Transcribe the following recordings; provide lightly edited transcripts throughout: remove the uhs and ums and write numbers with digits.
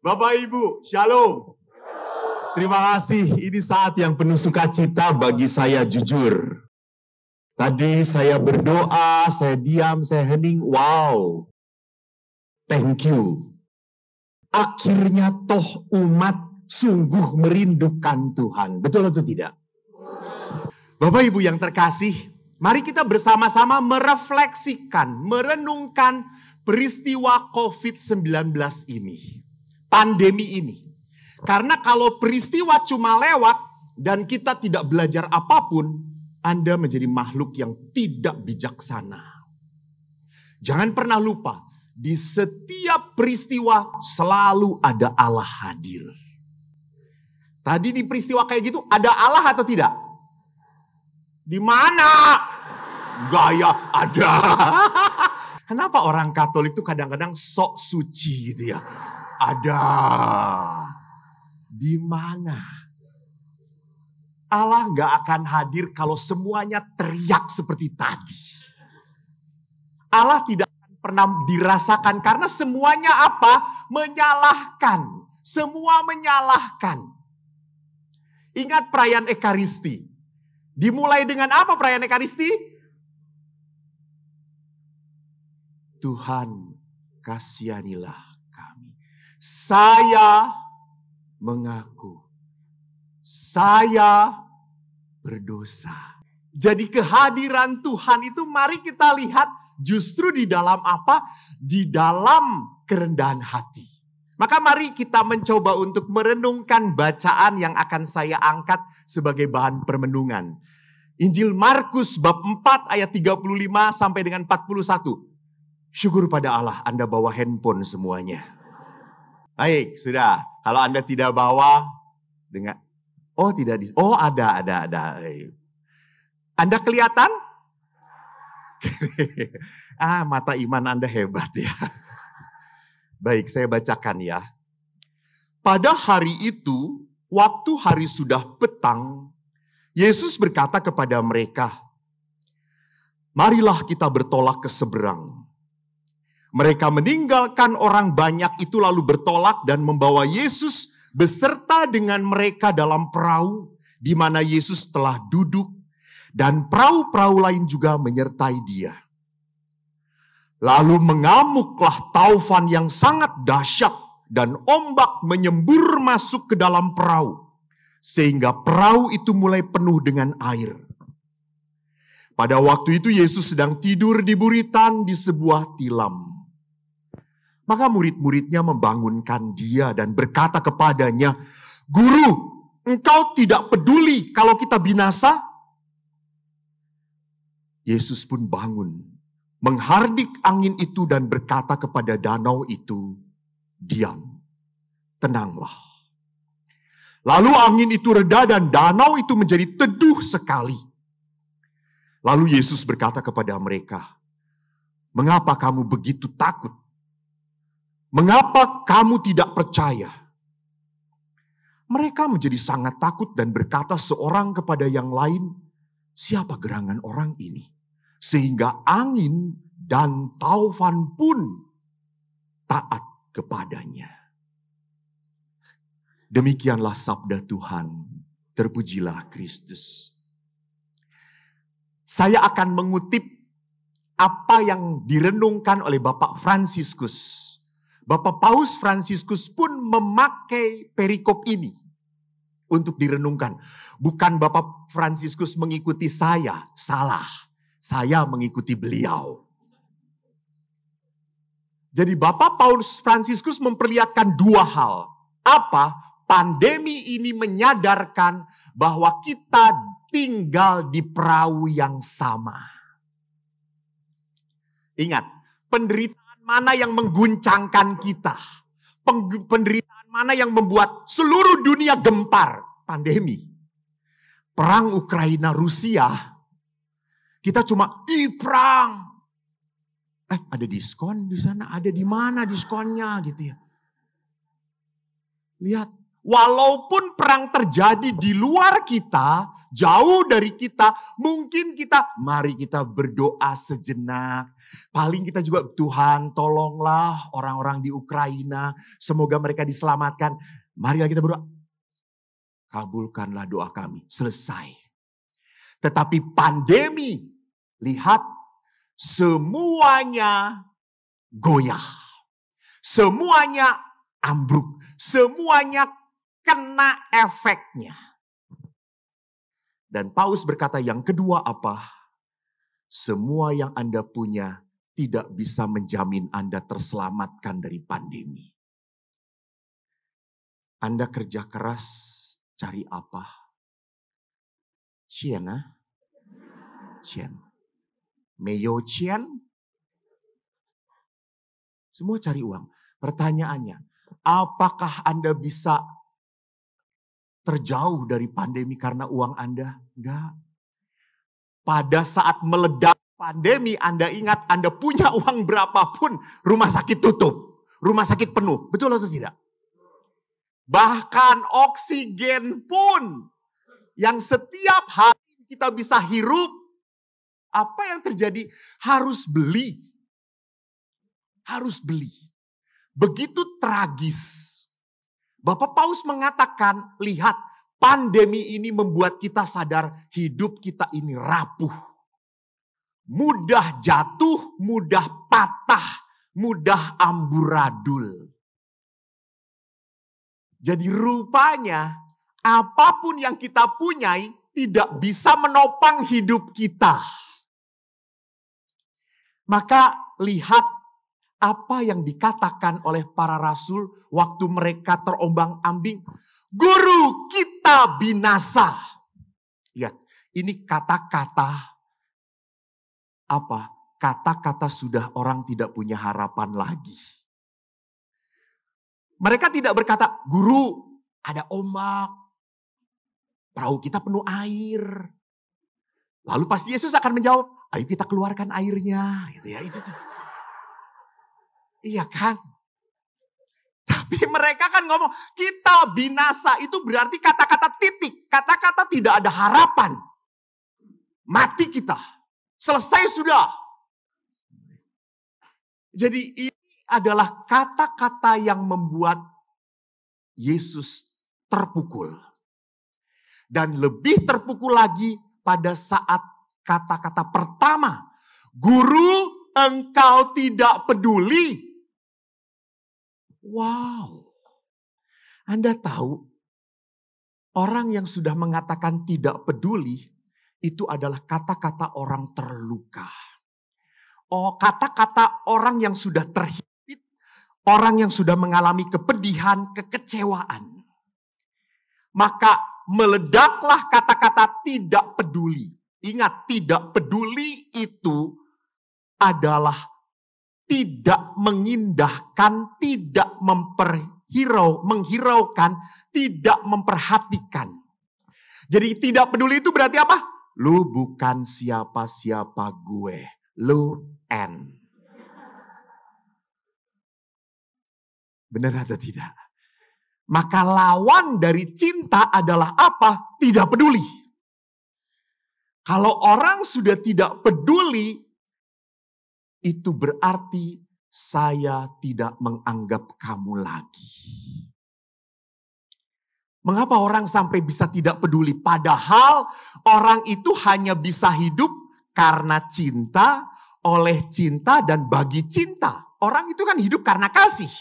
Bapak Ibu, Shalom. Terima kasih, ini saat yang penuh sukacita bagi saya jujur. Tadi saya berdoa, saya diam, saya hening, wow. Thank you. Akhirnya toh umat sungguh merindukan Tuhan. Betul atau tidak? Bapak Ibu yang terkasih, mari kita bersama-sama merefleksikan, merenungkan peristiwa COVID-19 ini. Pandemi ini. Karena kalau peristiwa cuma lewat dan kita tidak belajar apapun, Anda menjadi makhluk yang tidak bijaksana. Jangan pernah lupa, di setiap peristiwa selalu ada Allah hadir. Tadi di peristiwa kayak gitu, ada Allah atau tidak? Di mana? Gaya ada. Kenapa orang Katolik itu kadang-kadang sok suci gitu ya? Ada. Di mana? Allah nggak akan hadir kalau semuanya teriak seperti tadi. Allah tidak akan pernah dirasakan karena semuanya apa? Menyalahkan. Semua menyalahkan. Ingat perayaan Ekaristi. Dimulai dengan apa perayaan Ekaristi? Tuhan, kasihanilah. Saya mengaku, saya berdosa. Jadi kehadiran Tuhan itu mari kita lihat justru di dalam apa? Di dalam kerendahan hati. Maka mari kita mencoba untuk merenungkan bacaan yang akan saya angkat sebagai bahan permenungan. Injil Markus bab 4 ayat 35 sampai dengan 41. Syukur pada Allah Anda bawa handphone semuanya. Baik, sudah. Kalau Anda tidak bawa, dengan ada. Anda kelihatan? Mata iman Anda hebat ya. Baik, saya bacakan ya. Pada hari itu, waktu hari sudah petang, Yesus berkata kepada mereka, "Marilah kita bertolak ke seberang." Mereka meninggalkan orang banyak itu lalu bertolak dan membawa Yesus beserta dengan mereka dalam perahu di mana Yesus telah duduk dan perahu-perahu lain juga menyertai dia. Lalu mengamuklah taufan yang sangat dahsyat dan ombak menyembur masuk ke dalam perahu sehingga perahu itu mulai penuh dengan air. Pada waktu itu Yesus sedang tidur di buritan di sebuah tilam. Maka murid-muridnya membangunkan dia dan berkata kepadanya, "Guru, engkau tidak peduli kalau kita binasa?" Yesus pun bangun, menghardik angin itu dan berkata kepada danau itu, "Diam, tenanglah." Lalu angin itu reda dan danau itu menjadi teduh sekali. Lalu Yesus berkata kepada mereka, "Mengapa kamu begitu takut? Mengapa kamu tidak percaya?" Mereka menjadi sangat takut dan berkata seorang kepada yang lain, "Siapa gerangan orang ini? Sehingga angin dan taufan pun taat kepadanya." Demikianlah sabda Tuhan. Terpujilah Kristus. Saya akan mengutip apa yang direnungkan oleh Bapak Fransiskus. Bapak Paus Fransiskus pun memakai perikop ini untuk direnungkan. Bukan Bapak Fransiskus mengikuti saya, salah. Saya mengikuti beliau. Jadi Bapak Paus Fransiskus memperlihatkan dua hal. Apa? Pandemi ini menyadarkan bahwa kita tinggal di perahu yang sama. Ingat, penderitaan mana yang mengguncangkan kita? Penderitaan mana yang membuat seluruh dunia gempar? Pandemi. Perang Ukraina Rusia. Kita cuma perang. Ada diskon di sana, ada di mana diskonnya gitu ya. Lihat, Walaupun perang terjadi di luar kita, jauh dari kita, mungkin mari kita berdoa sejenak. Paling kita juga, Tuhan tolonglah orang-orang di Ukraina, semoga mereka diselamatkan. Marilah kita berdoa. Kabulkanlah doa kami, selesai. Tetapi pandemi, lihat, semuanya goyah. Semuanya ambruk. Semuanya kena efeknya. Dan Paulus berkata yang kedua apa? Semua yang Anda punya tidak bisa menjamin Anda terselamatkan dari pandemi. Anda kerja keras, cari apa? Cien, Cien. Meyo Cien. Semua cari uang. Pertanyaannya, apakah Anda bisa terjauh dari pandemi karena uang Anda? Enggak. Pada saat meledak pandemi, Anda ingat Anda punya uang berapapun, rumah sakit tutup. Rumah sakit penuh. Betul atau tidak? Bahkan oksigen pun yang setiap hari kita bisa hirup, apa yang terjadi? Harus beli. Harus beli. Begitu tragis. Bapak Paulus mengatakan, lihat, pandemi ini membuat kita sadar hidup kita ini rapuh. Mudah jatuh, mudah patah, mudah amburadul. Jadi rupanya apapun yang kita punyai tidak bisa menopang hidup kita. Maka lihat apa yang dikatakan oleh para rasul waktu mereka terombang-ambing. Guru, kita binasa. Lihat, ini kata-kata apa? Kata-kata sudah orang tidak punya harapan lagi. Mereka tidak berkata, guru, ada ombak. Perahu kita penuh air. Lalu pasti Yesus akan menjawab, ayo kita keluarkan airnya. Gitu ya, itu tuh. Iya kan? Tapi mereka kan ngomong, kita binasa, itu berarti kata-kata titik. Kata-kata tidak ada harapan. Mati kita. Selesai sudah. Jadi ini adalah kata-kata yang membuat Yesus terpukul. Dan lebih terpukul lagi pada saat kata-kata pertama. Guru, engkau tidak peduli. Wow. Anda tahu, orang yang sudah mengatakan tidak peduli, itu adalah kata-kata orang terluka. Oh, kata-kata orang yang sudah terhimpit, orang yang sudah mengalami kepedihan, kekecewaan. Maka meledaklah kata-kata tidak peduli. Ingat, tidak peduli itu adalah tidak mengindahkan, tidak menghiraukan, tidak memperhatikan. Jadi tidak peduli itu berarti apa? Lu bukan siapa-siapa gue. Lu N. Benar atau tidak? Maka lawan dari cinta adalah apa? Tidak peduli. Kalau orang sudah tidak peduli, itu berarti saya tidak menganggap kamu lagi. Mengapa orang sampai bisa tidak peduli? Padahal orang itu hanya bisa hidup karena cinta, oleh cinta, dan bagi cinta. Orang itu kan hidup karena kasih.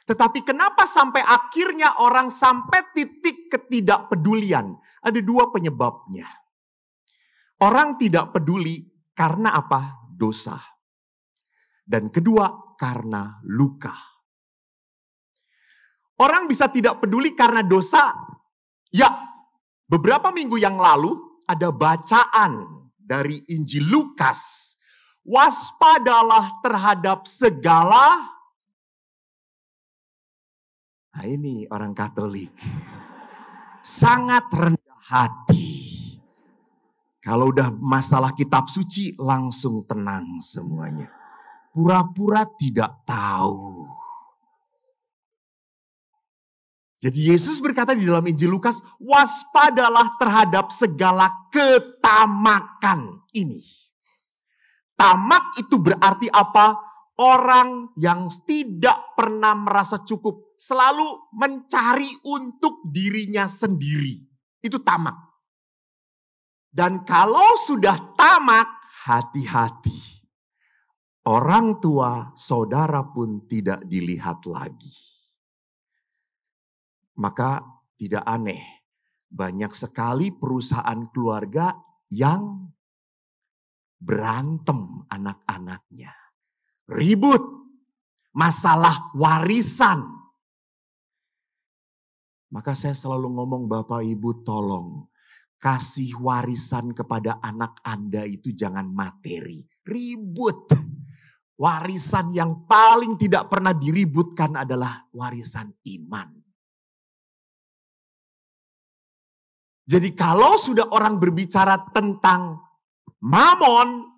Tetapi kenapa sampai akhirnya orang sampai titik ketidakpedulian? Ada dua penyebabnya. Orang tidak peduli karena apa? Dosa. Dan kedua, karena luka. Orang bisa tidak peduli karena dosa. Ya, beberapa minggu yang lalu ada bacaan dari Injil Lukas. Waspadalah terhadap segala. Nah, ini orang Katolik. Sangat rendah hati. Kalau udah masalah kitab suci langsung tenang semuanya. Pura-pura tidak tahu. Jadi Yesus berkata di dalam Injil Lukas, waspadalah terhadap segala ketamakan ini. Tamak itu berarti apa? Orang yang tidak pernah merasa cukup. Selalu mencari untuk dirinya sendiri. Itu tamak. Dan kalau sudah tamak, hati-hati. Orang tua, saudara pun tidak dilihat lagi. Maka tidak aneh, banyak sekali perusahaan keluarga yang berantem anak-anaknya. Ribut, masalah warisan. Maka saya selalu ngomong, Bapak Ibu tolong kasih warisan kepada anak Anda itu jangan materi. Ribut. Warisan yang paling tidak pernah diributkan adalah warisan iman. Jadi kalau sudah orang berbicara tentang mamon,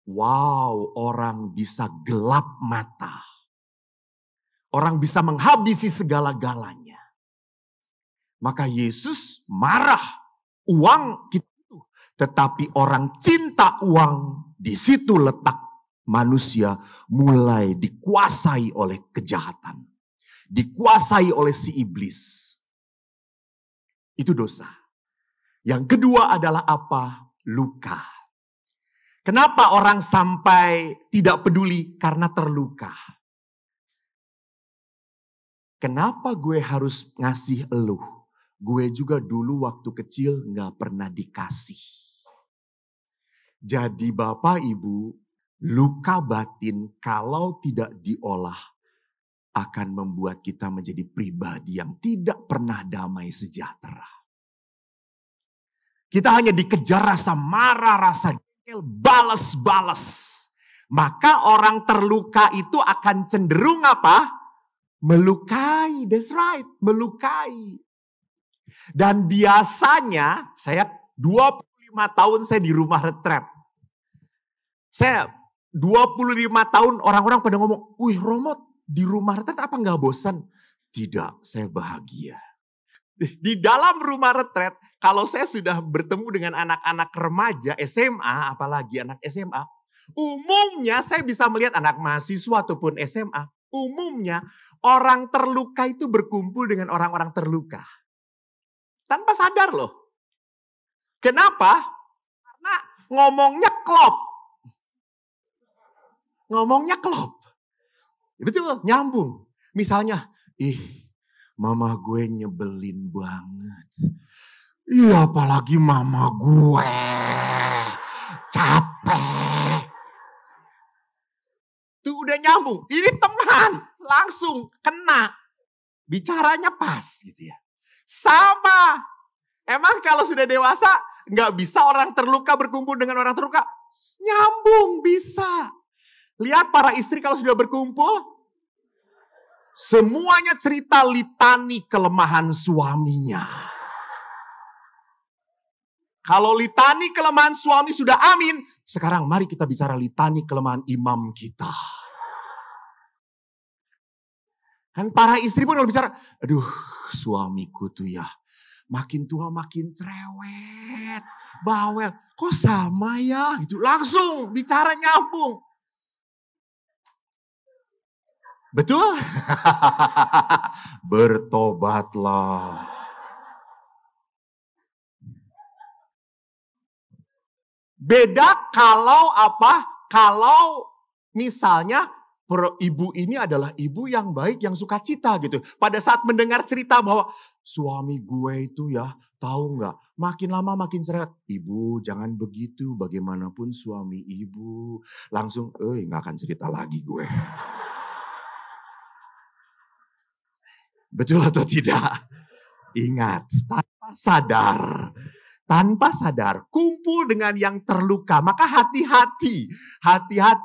wow, orang bisa gelap mata. Orang bisa menghabisi segala-galanya. Maka Yesus marah, uang itu. Tetapi orang cinta uang, di situ letak manusia mulai dikuasai oleh kejahatan. Dikuasai oleh si iblis. Itu dosa. Yang kedua adalah apa? Luka. Kenapa orang sampai tidak peduli? Karena terluka. Kenapa gue harus ngasih eluh? Gue juga dulu waktu kecil gak pernah dikasih. Jadi Bapak Ibu, luka batin kalau tidak diolah akan membuat kita menjadi pribadi yang tidak pernah damai sejahtera. Kita hanya dikejar rasa marah, rasa jengkel, balas-balas. Maka orang terluka itu akan cenderung apa? Melukai, that's right, melukai. Dan biasanya saya 25 tahun saya di rumah retret. Saya 25 tahun orang-orang pada ngomong, wih Romo di rumah retret apa gak bosan? Tidak, saya bahagia. Di dalam rumah retret, kalau saya sudah bertemu dengan anak-anak remaja, SMA, apalagi anak SMA, umumnya saya bisa melihat anak mahasiswa ataupun SMA, umumnya orang terluka itu berkumpul dengan orang-orang terluka. Tanpa sadar loh. Kenapa? Karena ngomongnya klop. Ngomongnya klop. Betul, nyambung. Misalnya, mama gue nyebelin banget. Iya apalagi mama gue. Capek. Tuh udah nyambung. Ini teman. Langsung kena. Bicaranya pas gitu ya. Sama. Emang kalau sudah dewasa gak bisa orang terluka berkumpul dengan orang terluka? Nyambung bisa. Lihat para istri kalau sudah berkumpul. Semuanya cerita litani kelemahan suaminya. Kalau litani kelemahan suami sudah amin. Sekarang mari kita bicara litani kelemahan imam kita. Kan para istri pun kalau bicara. Aduh suamiku tuh ya. Makin tua makin cerewet. Bawel. Kok sama ya? Gitu. Langsung bicara nyambung. Betul? Bertobatlah. Beda kalau apa? Kalau misalnya ibu ini adalah ibu yang baik, yang sukacita gitu. Pada saat mendengar cerita bahwa suami gue itu ya, tahu nggak? Makin lama makin cerewet. Ibu jangan begitu, bagaimanapun suami ibu. Langsung, nggak akan cerita lagi gue. Betul atau tidak? Ingat, tanpa sadar, kumpul dengan yang terluka. Maka hati-hati,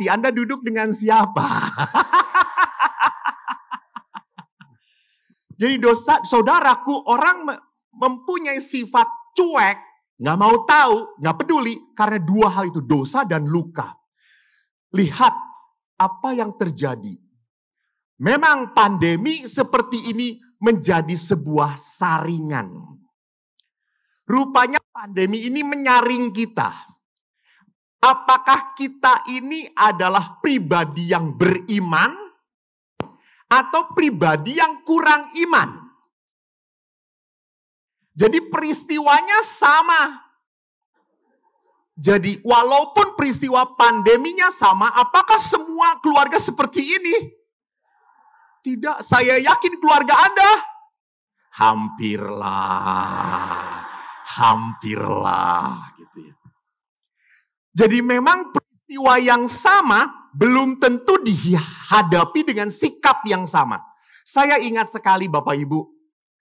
Anda duduk dengan siapa? Jadi saudaraku, orang mempunyai sifat cuek, gak mau tahu, gak peduli. Karena dua hal itu, dosa dan luka. Lihat apa yang terjadi. Memang pandemi seperti ini menjadi sebuah saringan. Rupanya pandemi ini menyaring kita. Apakah kita ini adalah pribadi yang beriman atau pribadi yang kurang iman? Jadi peristiwanya sama. Jadi walaupun peristiwa pandeminya sama, apakah semua keluarga seperti ini? Tidak, saya yakin keluarga Anda hampirlah gitu ya. Jadi memang peristiwa yang sama belum tentu dihadapi dengan sikap yang sama. Saya ingat sekali Bapak Ibu,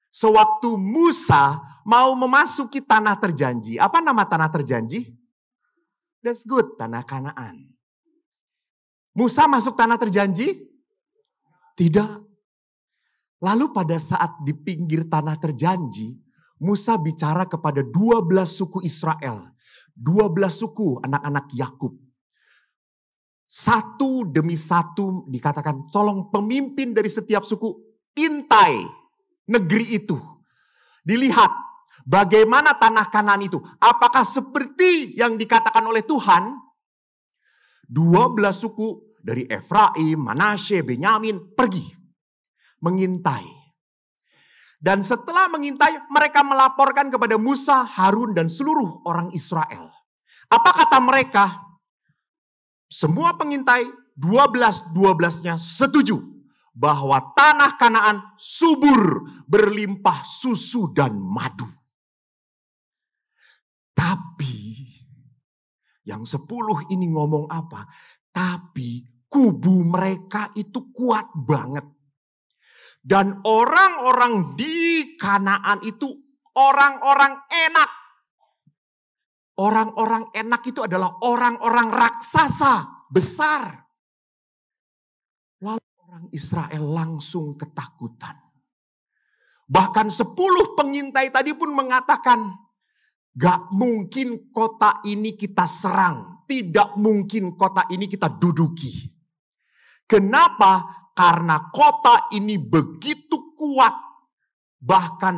sewaktu Musa mau memasuki tanah terjanji. Apa nama tanah terjanji? That's good, tanah Kanaan. Musa masuk tanah terjanji? Tidak. Lalu pada saat di pinggir tanah terjanji, Musa bicara kepada 12 suku Israel. 12 suku anak-anak Yakub. Satu demi satu dikatakan, tolong pemimpin dari setiap suku intai negeri itu. Dilihat bagaimana tanah Kanaan itu. Apakah seperti yang dikatakan oleh Tuhan? 12 suku dari Efraim, Manasye, Benyamin pergi mengintai. Dan setelah mengintai, mereka melaporkan kepada Musa, Harun, dan seluruh orang Israel. Apa kata mereka? Semua pengintai, 12-12-nya setuju bahwa tanah Kanaan subur, berlimpah susu dan madu. Tapi, yang 10 ini ngomong apa? Tapi kubu mereka itu kuat banget. Dan orang-orang di Kanaan itu orang-orang enak. Orang-orang enak itu adalah orang-orang raksasa besar. Lalu orang Israel langsung ketakutan. Bahkan 10 pengintai tadi pun mengatakan, gak mungkin kota ini kita serang. Tidak mungkin kota ini kita duduki. Kenapa? Karena kota ini begitu kuat. Bahkan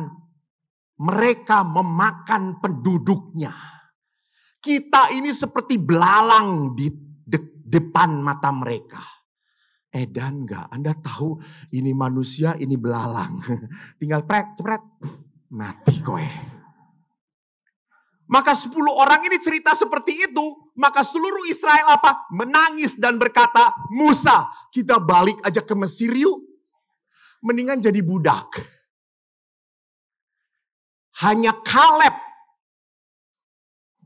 mereka memakan penduduknya. Kita ini seperti belalang di depan mata mereka. Edan gak? Anda tahu ini manusia, ini belalang. Tinggal cepret, mati kowe. Maka 10 orang ini cerita seperti itu. Maka seluruh Israel apa? Menangis dan berkata, Musa, kita balik aja ke Mesir yuk. Mendingan jadi budak. Hanya Kaleb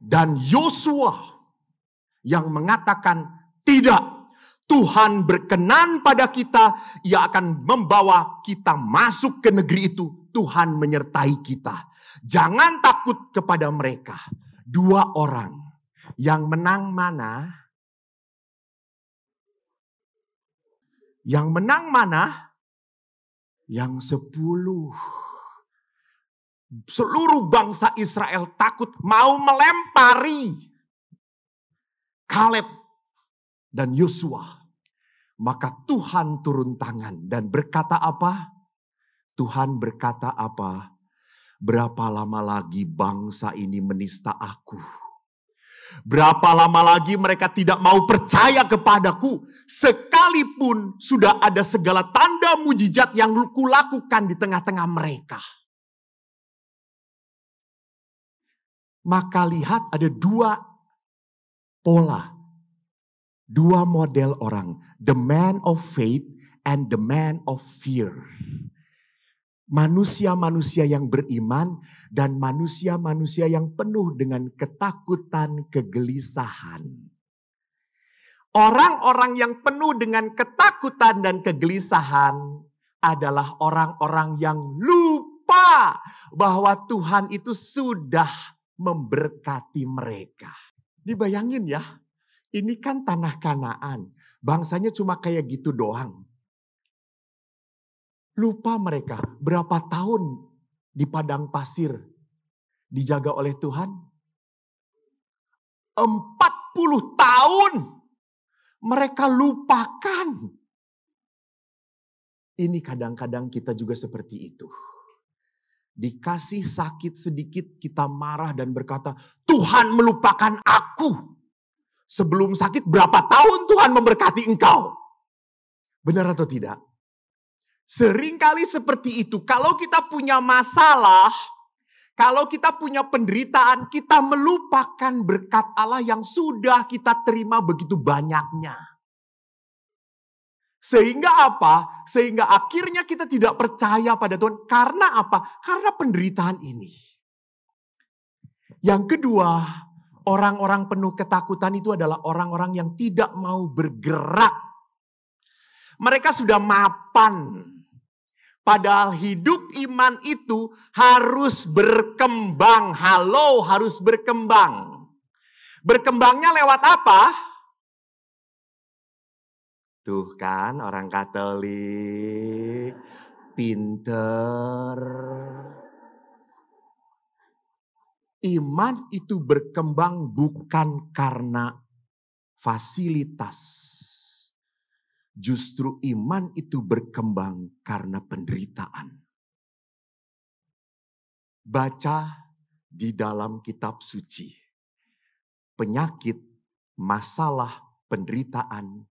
dan Yosua yang mengatakan, tidak. Tuhan berkenan pada kita. Ia akan membawa kita masuk ke negeri itu. Tuhan menyertai kita. Jangan takut kepada mereka. 2 orang. Yang menang mana? Yang menang mana? Yang 10. Seluruh bangsa Israel takut mau melempari Kaleb dan Yosua. Maka Tuhan turun tangan dan berkata apa? Tuhan berkata apa? Berapa lama lagi bangsa ini menista aku? Berapa lama lagi mereka tidak mau percaya kepadaku? Sekalipun sudah ada segala tanda mujizat yang kulakukan di tengah-tengah mereka. Maka lihat ada 2 pola. 2 model orang. The man of faith and the man of fear. Manusia-manusia yang beriman dan manusia-manusia yang penuh dengan ketakutan, kegelisahan. Orang-orang yang penuh dengan ketakutan dan kegelisahan adalah orang-orang yang lupa bahwa Tuhan itu sudah memberkati mereka. Dibayangin ya, ini kan tanah Kanaan. Bangsanya cuma kayak gitu doang. Lupa mereka berapa tahun di padang pasir dijaga oleh Tuhan? 40 tahun mereka lupakan. Ini kadang-kadang kita juga seperti itu. Dikasih sakit sedikit kita marah dan berkata, Tuhan melupakan aku. Sebelum sakit berapa tahun Tuhan memberkati engkau? Benar atau tidak? Seringkali seperti itu. Kalau kita punya masalah, kalau kita punya penderitaan, kita melupakan berkat Allah yang sudah kita terima begitu banyaknya. Sehingga apa? Sehingga akhirnya kita tidak percaya pada Tuhan. Karena apa? Karena penderitaan ini. Yang kedua, orang-orang penuh ketakutan itu adalah orang-orang yang tidak mau bergerak. Mereka sudah mapan. Padahal hidup iman itu harus berkembang. Halo, harus berkembang. Berkembangnya lewat apa? Tuh kan orang Katolik, pinter. Iman itu berkembang bukan karena fasilitas. Justru iman itu berkembang karena penderitaan. Baca di dalam kitab suci. Penyakit, masalah, penderitaan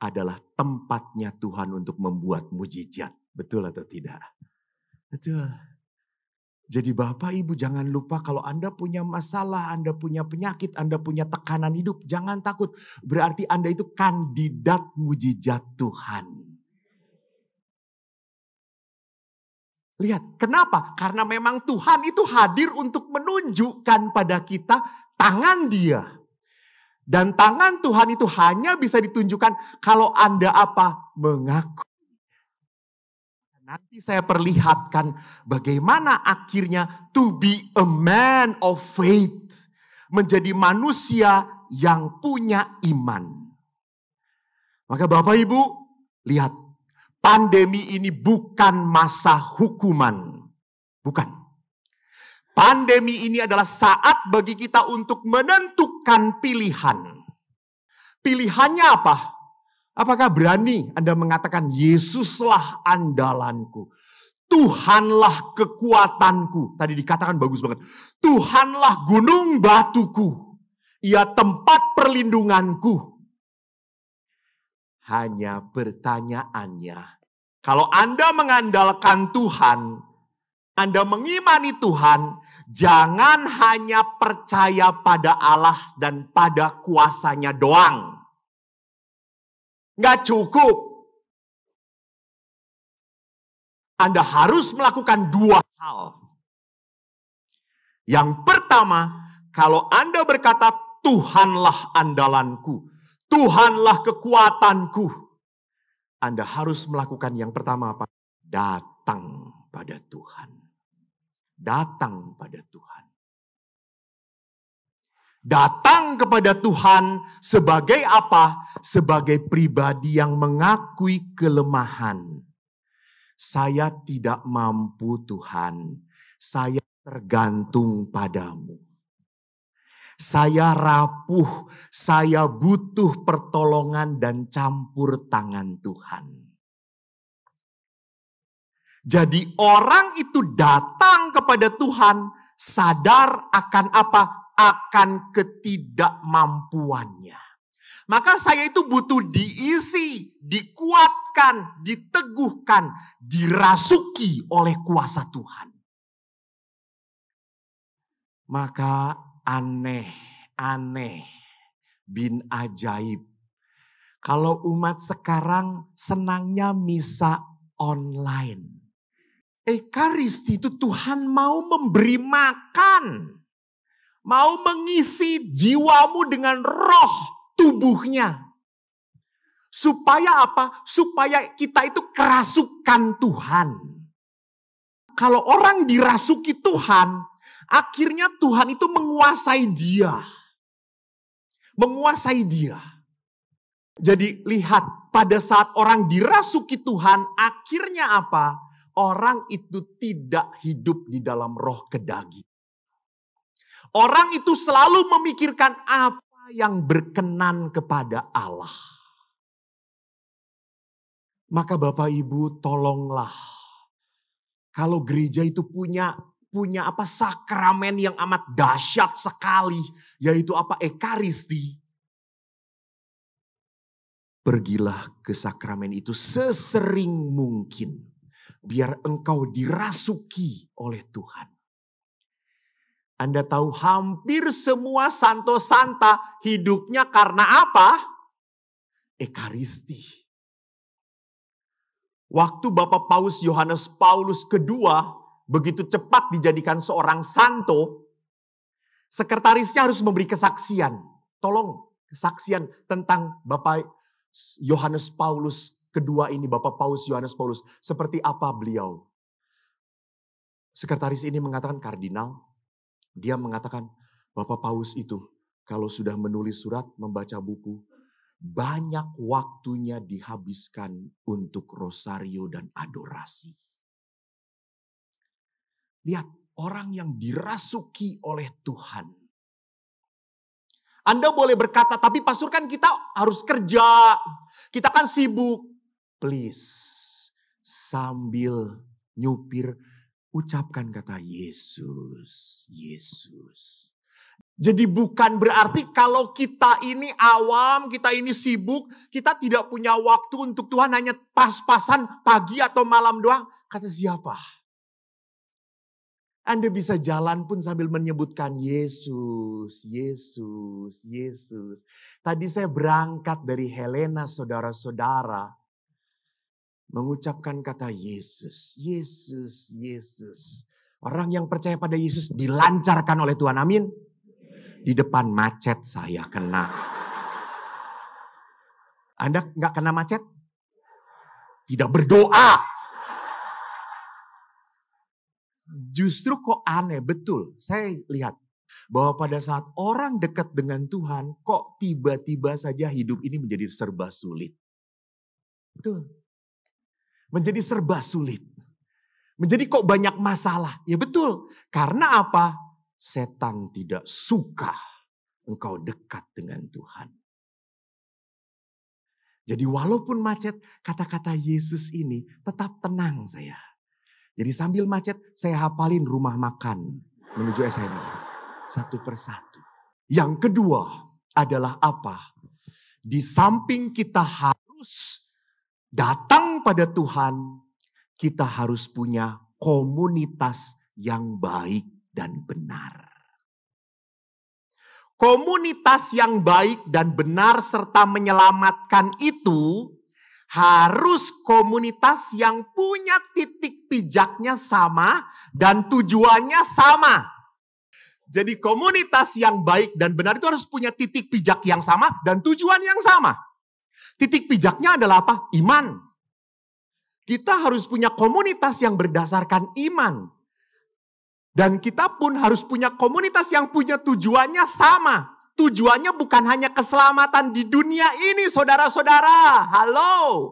adalah tempatnya Tuhan untuk membuat mujizat. Betul atau tidak? Betul. Jadi Bapak Ibu jangan lupa kalau Anda punya masalah, Anda punya penyakit, Anda punya tekanan hidup. Jangan takut. Berarti Anda itu kandidat mujizat Tuhan. Lihat, kenapa? Karena memang Tuhan itu hadir untuk menunjukkan pada kita tangan Dia. Dan tangan Tuhan itu hanya bisa ditunjukkan kalau Anda apa? Mengaku. Nanti saya perlihatkan bagaimana akhirnya to be a man of faith. Menjadi manusia yang punya iman. Maka Bapak Ibu, lihat. Pandemi ini bukan masa hukuman. Bukan. Pandemi ini adalah saat bagi kita untuk menentukan pilihan. Pilihannya apa? Apakah berani Anda mengatakan Yesuslah andalanku, Tuhanlah kekuatanku. Tadi dikatakan bagus banget. Tuhanlah gunung batuku, Ia tempat perlindunganku. Hanya pertanyaannya, kalau Anda mengandalkan Tuhan, Anda mengimani Tuhan, jangan hanya percaya pada Allah dan pada kuasanya doang. Nggak cukup. Anda harus melakukan dua hal. Yang pertama, kalau Anda berkata Tuhanlah andalanku, Tuhanlah kekuatanku, Anda harus melakukan yang pertama apa? Datang pada Tuhan. Datang pada Tuhan. Datang kepada Tuhan sebagai apa? Sebagai pribadi yang mengakui kelemahan. Saya tidak mampu Tuhan. Saya tergantung padamu. Saya rapuh, saya butuh pertolongan dan campur tangan Tuhan. Jadi orang itu datang kepada Tuhan sadar akan apa? Akan ketidakmampuannya. Maka saya itu butuh diisi, dikuatkan, diteguhkan, dirasuki oleh kuasa Tuhan. Maka aneh, bin ajaib. Kalau umat sekarang senangnya misa online. Ekaristi itu Tuhan mau memberi makan. Mau mengisi jiwamu dengan roh tubuhnya. Supaya apa? Supaya kita itu kerasukan Tuhan. Kalau orang dirasuki Tuhan, akhirnya Tuhan itu menguasai dia. Menguasai dia. Jadi lihat, pada saat orang dirasuki Tuhan, akhirnya apa? Orang itu tidak hidup di dalam roh kedaging. Orang itu selalu memikirkan apa yang berkenan kepada Allah. Maka Bapak Ibu tolonglah. Kalau gereja itu punya sakramen yang amat dahsyat sekali, yaitu ekaristi. Pergilah ke sakramen itu sesering mungkin, biar engkau dirasuki oleh Tuhan. Anda tahu hampir semua santo santa hidupnya karena apa? Ekaristi. Waktu Bapak Paus Yohanes Paulus II begitu cepat dijadikan seorang santo, sekretarisnya harus memberi kesaksian. Tolong, kesaksian tentang Bapak Yohanes Paulus II ini, Bapak Paus Yohanes Paulus. Seperti apa beliau? Sekretaris ini mengatakan, kardinal, dia mengatakan, Bapak Paus itu kalau sudah menulis surat, membaca buku, banyak waktunya dihabiskan untuk rosario dan adorasi. Lihat, orang yang dirasuki oleh Tuhan. Anda boleh berkata, tapi pastor kan kita harus kerja. Kita kan sibuk. Please, sambil nyupir, ucapkan kata Yesus, Yesus. Jadi bukan berarti kalau kita ini awam, kita ini sibuk, kita tidak punya waktu untuk Tuhan, hanya pas-pasan pagi atau malam doang. Kata siapa? Anda bisa jalan pun sambil menyebutkan Yesus, Yesus, Yesus. Tadi saya berangkat dari Helena, saudara-saudara, mengucapkan kata Yesus, Yesus, Yesus. Orang yang percaya pada Yesus dilancarkan oleh Tuhan, amin. Di depan macet saya kena. Anda nggak kena macet? Tidak berdoa. Justru kok aneh, betul. Saya lihat bahwa pada saat orang dekat dengan Tuhan, kok tiba-tiba saja hidup ini menjadi serba sulit. Betul. Menjadi serba sulit. Menjadi kok banyak masalah. Ya betul. Karena apa? Setan tidak suka engkau dekat dengan Tuhan. Jadi walaupun macet, kata-kata Yesus ini tetap tenang saya. Jadi sambil macet, saya hafalin rumah makan menuju SMI. Satu persatu. Yang kedua adalah apa? Di samping kita harus datang pada Tuhan, kita harus punya komunitas yang baik dan benar. Komunitas yang baik dan benar serta menyelamatkan itu harus komunitas yang punya titik pijaknya sama dan tujuannya sama. Jadi komunitas yang baik dan benar itu harus punya titik pijak yang sama dan tujuan yang sama. Titik pijaknya adalah apa? Iman. Kita harus punya komunitas yang berdasarkan iman. Dan kita pun harus punya komunitas yang punya tujuannya sama. Tujuannya bukan hanya keselamatan di dunia ini, saudara-saudara. Halo.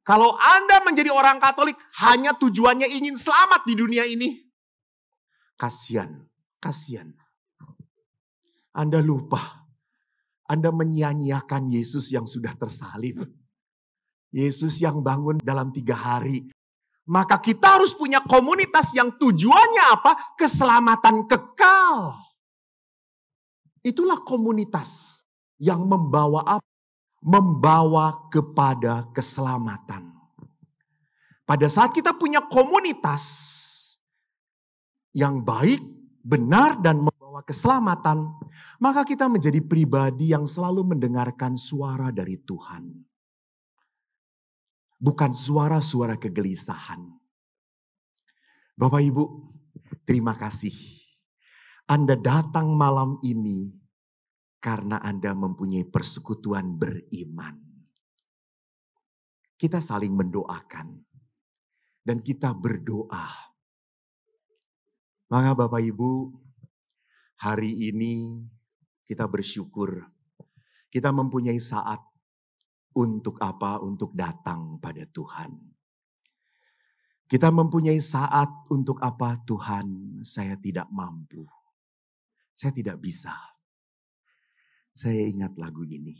Kalau Anda menjadi orang Katolik, hanya tujuannya ingin selamat di dunia ini. Kasihan. Anda lupa. Anda menyia-nyiakan Yesus yang sudah tersalib. Yesus yang bangun dalam 3 hari. Maka kita harus punya komunitas yang tujuannya apa? Keselamatan kekal. Itulah komunitas yang membawa apa? Membawa kepada keselamatan. Pada saat kita punya komunitas yang baik, benar dan membawa keselamatan, maka kita menjadi pribadi yang selalu mendengarkan suara dari Tuhan. Bukan suara-suara kegelisahan. Bapak Ibu, terima kasih. Anda datang malam ini karena Anda mempunyai persekutuan beriman. Kita saling mendoakan. Dan kita berdoa. Maka Bapak Ibu, hari ini kita bersyukur. Kita mempunyai saat. Untuk apa? Untuk datang pada Tuhan. Kita mempunyai saat untuk apa? Tuhan, saya tidak mampu. Saya tidak bisa. Saya ingat lagu ini.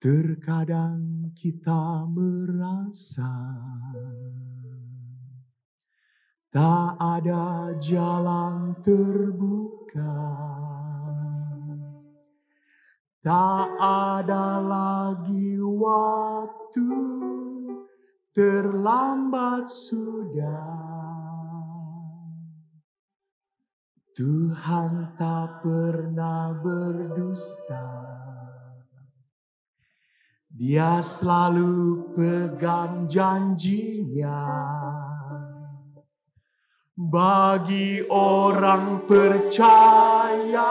Terkadang kita merasa tak ada jalan terbuka, tak ada lagi waktu, terlambat sudah. Tuhan tak pernah berdusta, Dia selalu pegang janjinya. Bagi orang percaya,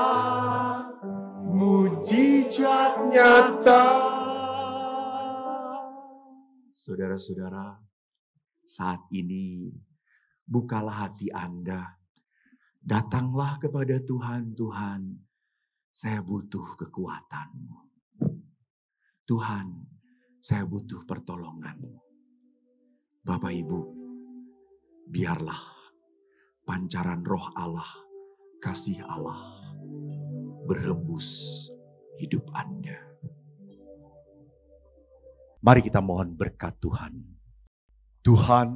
mujizat nyata. Saudara-saudara, saat ini bukalah hati Anda. Datanglah kepada Tuhan, Tuhan, saya butuh kekuatan-Mu. Tuhan, saya butuh pertolongan-Mu. Bapak Ibu, biarlah pancaran roh Allah, kasih Allah, berhembus hidup Anda. Mari kita mohon berkat Tuhan. Tuhan,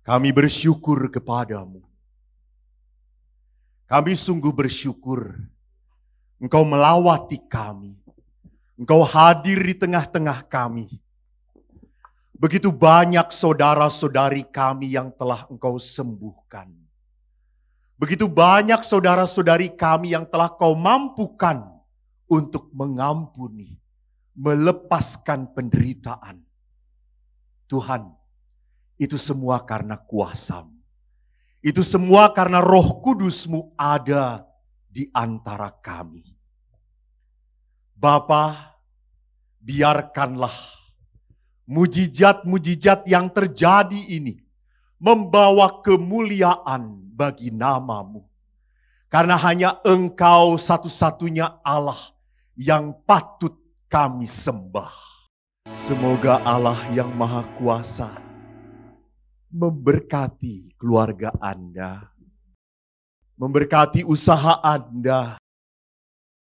kami bersyukur kepadamu. Kami sungguh bersyukur Engkau melawati kami. Engkau hadir di tengah-tengah kami. Begitu banyak saudara-saudari kami yang telah Engkau sembuhkan. Begitu banyak saudara-saudari kami yang telah Kau mampukan untuk mengampuni, melepaskan penderitaan. Tuhan, itu semua karena kuasa-Mu. Itu semua karena Roh Kudus-Mu ada di antara kami. Bapa, biarkanlah mujizat-mujizat yang terjadi ini membawa kemuliaan bagi nama-Mu. Karena hanya Engkau satu-satunya Allah yang patut kami sembah. Semoga Allah yang Maha Kuasa memberkati keluarga Anda, memberkati usaha Anda,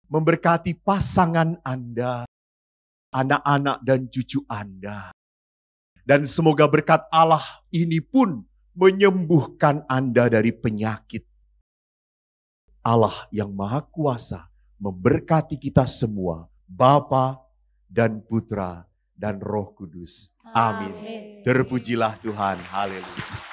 memberkati pasangan Anda, anak-anak dan cucu Anda. Dan semoga berkat Allah ini pun menyembuhkan Anda dari penyakit. Allah yang Maha Kuasa memberkati kita semua, Bapa dan Putra dan Roh Kudus. Amin. Terpujilah Tuhan. Haleluya.